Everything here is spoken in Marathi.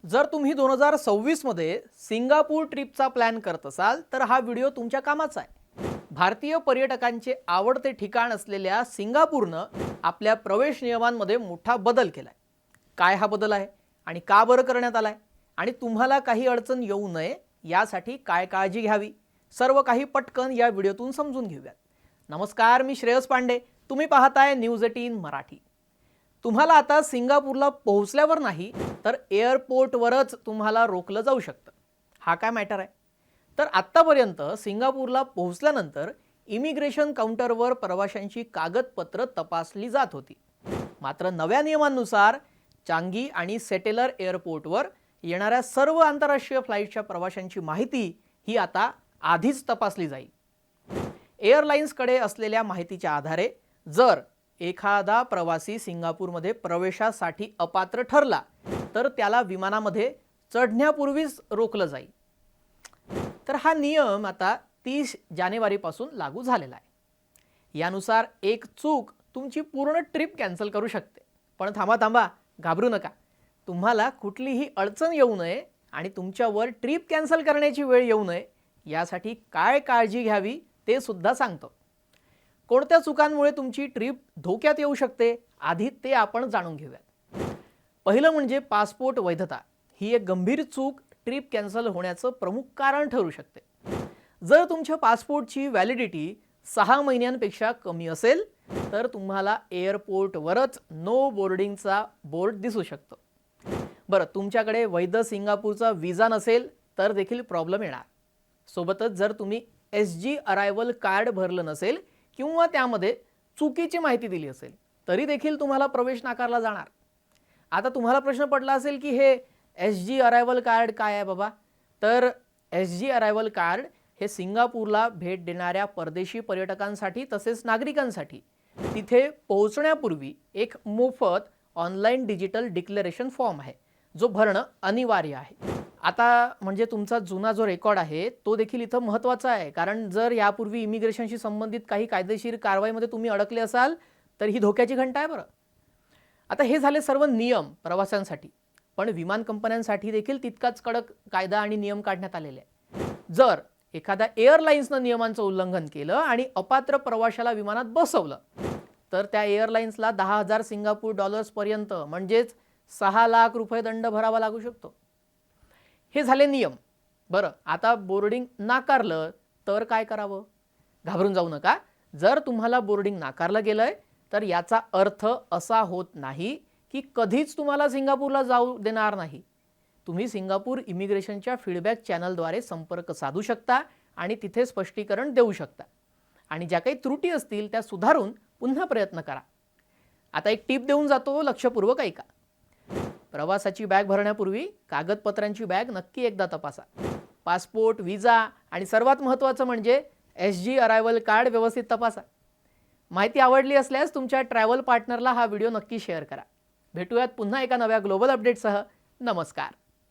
जर तुम्ही 2026 मध्ये सिंगापूर ट्रिपचा प्लॅन करत असाल तर हा व्हिडिओ तुमच्या कामाचा आहे। भारतीय पर्यटकांचे आवडते ठिकाण असलेल्या सिंगापूरनं आपल्या प्रवेश नियमांमध्ये मोठा बदल केलाय। काय हा बदल आहे आणि का बरं करण्यात आलाय आणि तुम्हाला काही अडचण येऊ नये यासाठी काय काळजी घ्यावी, सर्व काही पटकन या व्हिडिओतून समजून घेऊयात। नमस्कार, मी श्रेयस पांडे, तुम्ही पाहताय न्यूज 18 मराठी। तुम्हाला आता सिंगापूरला पोहोचल्यावर नाही तर एअरपोर्टवरच तुम्हाला रोखलं जाऊ शकतं। हा काय मॅटर आहे तर आत्तापर्यंत सिंगापूरला पोहोचल्यानंतर इमिग्रेशन काउंटरवर प्रवाशांची कागदपत्र तपासली जात होती। मात्र नव्या नियमांनुसार चांगी आणि सेटेलर एअरपोर्टवर येणाऱ्या सर्व आंतरराष्ट्रीय फ्लाईटच्या प्रवाशांची माहिती ही आता आधीच तपासली जाईल। एअरलाइन्सकडे असलेल्या माहितीच्या आधारे जर एखादा प्रवासी सिंगापूरमध्ये प्रवेशासाठी अपात्र ठरला तर त्याला विमानामध्ये चढण्यापूर्वीच रोखलं जाईल। तर हा नियम आता 30 जानेवारीपासून लागू झालेला आहे। यानुसार एक चूक तुमची पूर्ण ट्रिप कॅन्सल करू शकते। पण थांबा, घाबरू नका। तुम्हाला कुठलीही अडचण येऊ नये आणि तुमच्यावर ट्रिप कॅन्सल करण्याची वेळ येऊ नये यासाठी काय काळजी घ्यावी ते सुद्धा सांगतो। कोणत्या चुकांमुळे तुमची ट्रिप धोक्यात येऊ शकते आधी ते आपण जाणून घेऊयात। पहिलं म्हणजे पासपोर्ट वैधता। ही एक गंभीर चूक ट्रिप कॅन्सल होण्याचं प्रमुख कारण ठरू शकते। जर तुमच्या पासपोर्टची व्हॅलिडिटी 6 महिन्यांपेक्षा कमी असेल तर तुम्हाला एअरपोर्टवरच नो बोर्डिंगचा बोर्ड दिसू शकतो। बरं, तुमच्याकडे वैध सिंगापूरचा व्हिसा नसेल तर देखील प्रॉब्लेम येणार। सोबतच जर तुम्ही SG अरायवल कार्ड भरलं नसेल किंवा त्यामध्ये चुकीची माहिती दिली असेल तरी देखील तुम्हाला प्रवेश नाकारला जाणार। आता तुम्हाला प्रश्न पडला असेल की हे SG अरायवल कार्ड काय आहे बाबा? तर SG अरायवल कार्ड हे सिंगापूरला भेट देणाऱ्या परदेशी पर्यटकांसाठी तसेच नागरिकांसाठी तिथे पोहोचण्यापूर्वी एक मोफत ऑनलाईन डिजिटल डिक्लेरेशन फॉर्म आहे जो भरणं अनिवार्य आहे। आता म्हणजे तुमचा जुना जो रेकॉर्ड आहे तो देखील इथं महत्त्वाचा आहे, कारण जर यापूर्वी इमिग्रेशनशी संबंधित काही कायदेशीर कारवाईमध्ये तुम्ही अडकले असाल तर ही धोक्याची घंटा आहे बरं। आता हे झाले सर्व नियम प्रवाशांसाठी, पण विमान कंपन्यांसाठी देखील तितकाच कडक कायदा आणि नियम काढण्यात आलेले आहे। जर एखाद्या एअरलाइन्सनं नियमांचं उल्लंघन केलं आणि अपात्र प्रवाशाला विमानात बसवलं तर त्या एअरलाइन्सला 10,000 सिंगापूर डॉलर्स पर्यंत म्हणजेच 6 लाख रुपये दंड भरावा लागू शकतो। हे झाले नियम। बरं, आता बोर्डिंग नाकारलं तर काय करावं? घाबरून जाऊ नका। जर तुम्हाला बोर्डिंग नाकारलं गेलंय तर याचा अर्थ असा होत नाही की कधीच तुम्हाला सिंगापूरला जाऊ देणार नाही। तुम्ही सिंगापूर इमिग्रेशनच्या फीडबॅक चॅनलद्वारे संपर्क साधू शकता आणि तिथे स्पष्टीकरण देऊ शकता आणि ज्या काही त्रुटी असतील त्या सुधारून पुन्हा प्रयत्न करा। आता एक टिप देऊन जातो, लक्षपूर्वक ऐका। प्रवासाची बॅग भरण्यापूर्वी कागदपत्रांची बॅग नक्की एकदा तपासा। पासपोर्ट, व्हिसा आणि सर्वात महत्त्वाचं म्हणजे SG अरायवल कार्ड व्यवस्थित तपासा। माहिती आवडली असल्यास तुमच्या ट्रॅव्हल पार्टनरला हा व्हिडिओ नक्की शेअर करा। भेटूयात पुन्हा एका नव्या ग्लोबल अपडेटसह। नमस्कार।